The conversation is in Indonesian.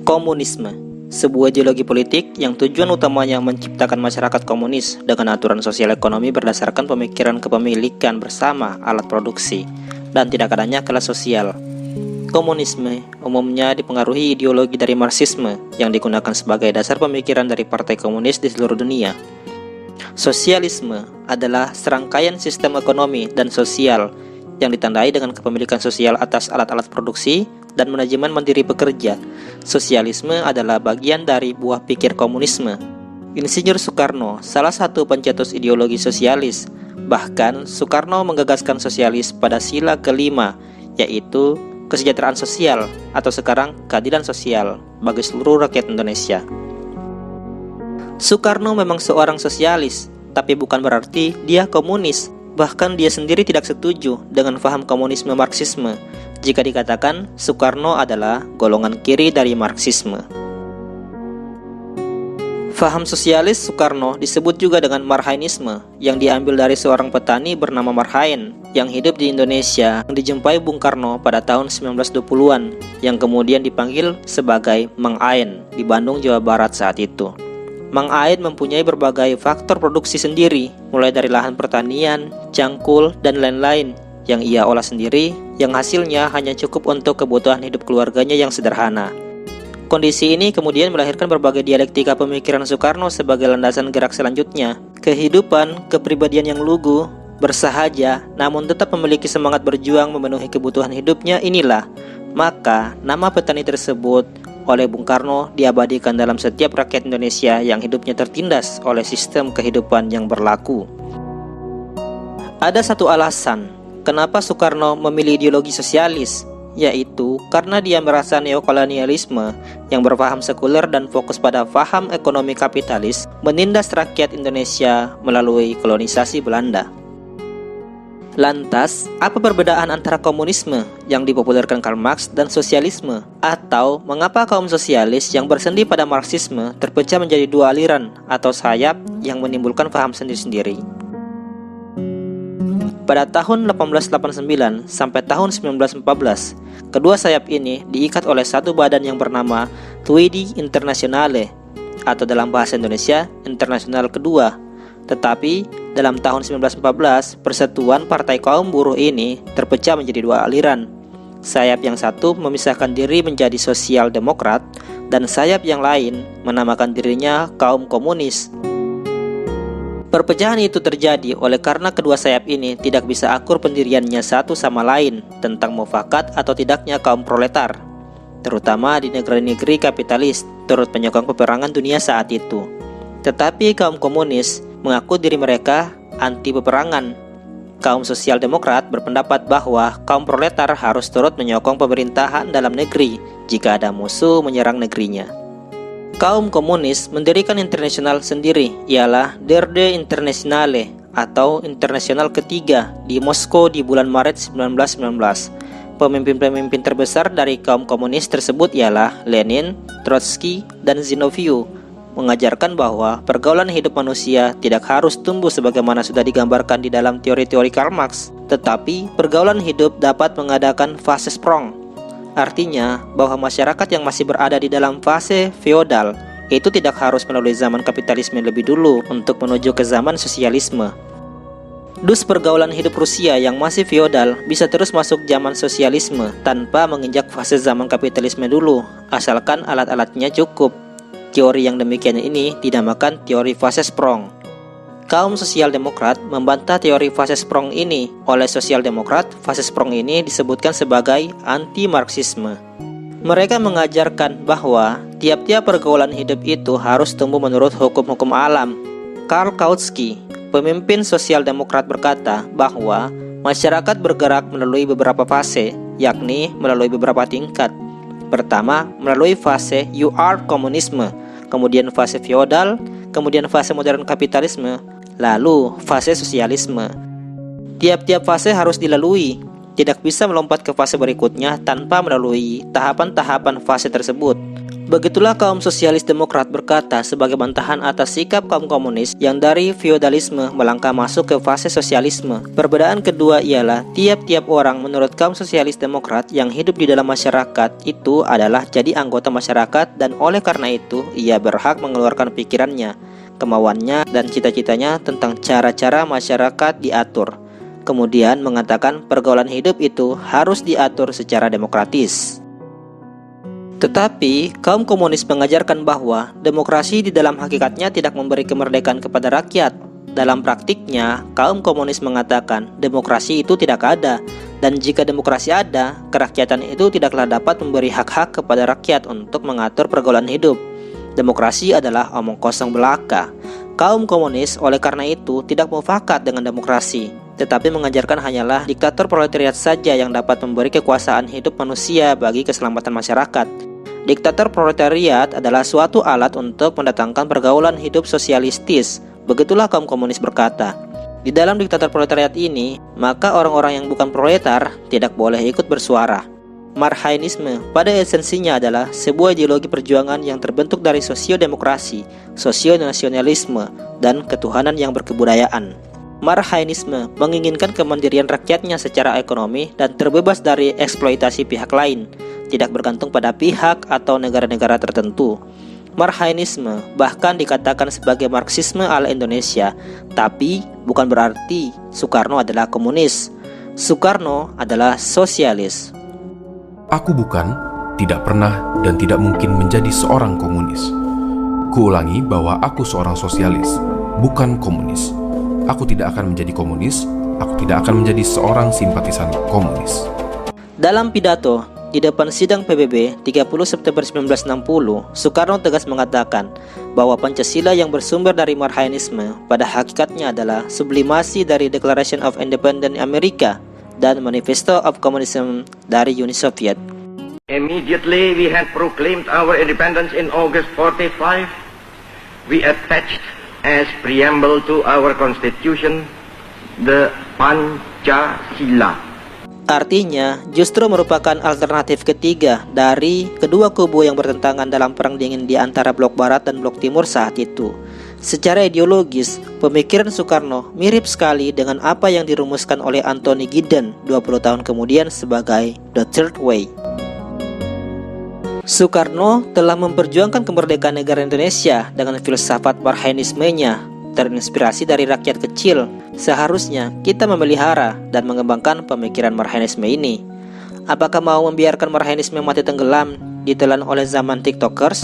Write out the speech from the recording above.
Komunisme, sebuah ideologi politik yang tujuan utamanya menciptakan masyarakat komunis dengan aturan sosial ekonomi berdasarkan pemikiran kepemilikan bersama alat produksi dan tidak adanya kelas sosial. Komunisme umumnya dipengaruhi ideologi dari Marxisme yang digunakan sebagai dasar pemikiran dari partai komunis di seluruh dunia. Sosialisme adalah serangkaian sistem ekonomi dan sosial yang ditandai dengan kepemilikan sosial atas alat-alat produksi dan manajemen mandiri pekerja. Sosialisme adalah bagian dari buah pikir komunisme. Insinyur Soekarno salah satu pencetus ideologi sosialis. Bahkan Soekarno menggagaskan sosialis pada sila kelima, yaitu kesejahteraan sosial atau sekarang keadilan sosial bagi seluruh rakyat Indonesia. Soekarno memang seorang sosialis, tapi bukan berarti dia komunis. Bahkan dia sendiri tidak setuju dengan paham komunisme Marxisme jika dikatakan Soekarno adalah golongan kiri dari Marxisme. Paham sosialis Soekarno disebut juga dengan Marhainisme yang diambil dari seorang petani bernama Marhain yang hidup di Indonesia yang dijumpai Bung Karno pada tahun 1920-an yang kemudian dipanggil sebagai Mang Ain di Bandung, Jawa Barat saat itu. Mang Ain mempunyai berbagai faktor produksi sendiri, mulai dari lahan pertanian, cangkul, dan lain-lain yang ia olah sendiri, yang hasilnya hanya cukup untuk kebutuhan hidup keluarganya yang sederhana. Kondisi ini kemudian melahirkan berbagai dialektika pemikiran Soekarno sebagai landasan gerak selanjutnya. Kehidupan, kepribadian yang lugu, bersahaja, namun tetap memiliki semangat berjuang memenuhi kebutuhan hidupnya inilah. Maka, nama petani tersebut oleh Bung Karno diabadikan dalam setiap rakyat Indonesia yang hidupnya tertindas oleh sistem kehidupan yang berlaku. Ada satu alasan kenapa Soekarno memilih ideologi sosialis, yaitu karena dia merasa neokolonialisme yang berpaham sekuler dan fokus pada paham ekonomi kapitalis menindas rakyat Indonesia melalui kolonisasi Belanda. Lantas, apa perbedaan antara komunisme yang dipopulerkan Karl Marx dan sosialisme? Atau mengapa kaum sosialis yang bersendi pada Marxisme terpecah menjadi dua aliran atau sayap yang menimbulkan paham sendiri-sendiri? Pada tahun 1889 sampai tahun 1914, kedua sayap ini diikat oleh satu badan yang bernama Tweede Internationale atau dalam bahasa Indonesia Internasional Kedua. Tetapi dalam tahun 1914, persatuan Partai Kaum Buruh ini terpecah menjadi dua aliran. Sayap yang satu memisahkan diri menjadi Sosial Demokrat dan sayap yang lain menamakan dirinya Kaum Komunis. Perpecahan itu terjadi oleh karena kedua sayap ini tidak bisa akur pendiriannya satu sama lain tentang mufakat atau tidaknya kaum proletar, terutama di negeri-negeri kapitalis turut menyokong peperangan dunia saat itu. Tetapi kaum komunis mengaku diri mereka anti peperangan. Kaum sosial demokrat berpendapat bahwa kaum proletar harus turut menyokong pemerintahan dalam negeri jika ada musuh menyerang negerinya. Kaum komunis mendirikan internasional sendiri, ialah Derde Internationale atau Internasional Ketiga di Moskow di bulan Maret 1919. Pemimpin-pemimpin terbesar dari kaum komunis tersebut ialah Lenin, Trotsky, dan Zinoviev, mengajarkan bahwa pergaulan hidup manusia tidak harus tumbuh sebagaimana sudah digambarkan di dalam teori-teori Karl Marx, tetapi pergaulan hidup dapat mengadakan fase sprong. Artinya bahwa masyarakat yang masih berada di dalam fase feodal itu tidak harus melalui zaman kapitalisme lebih dulu untuk menuju ke zaman sosialisme. Dus pergaulan hidup Rusia yang masih feodal bisa terus masuk zaman sosialisme tanpa menginjak fase zaman kapitalisme dulu, asalkan alat-alatnya cukup. Teori yang demikian ini dinamakan teori fase sprong. Kaum sosial demokrat membantah teori fase sprong ini. Oleh sosial demokrat, fase sprong ini disebutkan sebagai anti-Marxisme. Mereka mengajarkan bahwa tiap-tiap pergaulan hidup itu harus tumbuh menurut hukum-hukum alam. Karl Kautsky, pemimpin sosial demokrat, berkata bahwa masyarakat bergerak melalui beberapa fase, yakni melalui beberapa tingkat. Pertama, melalui fase komunisme, kemudian fase feodal, kemudian fase modern kapitalisme, lalu fase sosialisme. Tiap-tiap fase harus dilalui, tidak bisa melompat ke fase berikutnya tanpa melalui tahapan-tahapan fase tersebut. Begitulah kaum sosialis demokrat berkata sebagai bantahan atas sikap kaum komunis yang dari feodalisme melangkah masuk ke fase sosialisme. Perbedaan kedua ialah tiap-tiap orang menurut kaum sosialis demokrat yang hidup di dalam masyarakat itu adalah jadi anggota masyarakat, dan oleh karena itu ia berhak mengeluarkan pikirannya, kemauannya, dan cita-citanya tentang cara-cara masyarakat diatur. Kemudian mengatakan pergaulan hidup itu harus diatur secara demokratis. Tetapi, kaum komunis mengajarkan bahwa demokrasi di dalam hakikatnya tidak memberi kemerdekaan kepada rakyat. Dalam praktiknya, kaum komunis mengatakan demokrasi itu tidak ada, dan jika demokrasi ada, kerakyatan itu tidaklah dapat memberi hak-hak kepada rakyat untuk mengatur pergaulan hidup. Demokrasi adalah omong kosong belaka. Kaum komunis oleh karena itu tidak mufakat dengan demokrasi, tetapi mengajarkan hanyalah diktator proletariat saja yang dapat memberi kekuasaan hidup manusia bagi keselamatan masyarakat. Diktator proletariat adalah suatu alat untuk mendatangkan pergaulan hidup sosialistis. Begitulah kaum komunis berkata. Di dalam diktator proletariat ini, maka orang-orang yang bukan proletar tidak boleh ikut bersuara. Marxisme pada esensinya adalah sebuah ideologi perjuangan yang terbentuk dari sosiodemokrasi, sosionasionalisme, dan ketuhanan yang berkebudayaan. Marxisme menginginkan kemandirian rakyatnya secara ekonomi dan terbebas dari eksploitasi pihak lain, tidak bergantung pada pihak atau negara-negara tertentu. Marxisme bahkan dikatakan sebagai Marxisme ala Indonesia, tapi bukan berarti Soekarno adalah komunis. Soekarno adalah sosialis. Aku bukan, tidak pernah, dan tidak mungkin menjadi seorang komunis. Kuulangi bahwa aku seorang sosialis, bukan komunis. Aku tidak akan menjadi komunis, aku tidak akan menjadi seorang simpatisan komunis. Dalam pidato di depan sidang PBB 30 September 1960, Soekarno tegas mengatakan bahwa Pancasila yang bersumber dari Marxisme pada hakikatnya adalah sublimasi dari Declaration of Independence Amerika dan Manifesto of Communism dari Uni Soviet. Immediately we had proclaimed our independence in August 45. We attached as preamble to our constitution the Pancasila. Artinya, justru merupakan alternatif ketiga dari kedua kubu yang bertentangan dalam perang dingin di antara blok barat dan blok timur saat itu. Secara ideologis, pemikiran Soekarno mirip sekali dengan apa yang dirumuskan oleh Anthony Giddens 20 tahun kemudian sebagai The Third Way. Soekarno telah memperjuangkan kemerdekaan negara Indonesia dengan filsafat Marxismenya, terinspirasi dari rakyat kecil. Seharusnya kita memelihara dan mengembangkan pemikiran Marxisme ini. Apakah mau membiarkan Marxisme mati tenggelam ditelan oleh zaman TikTokers?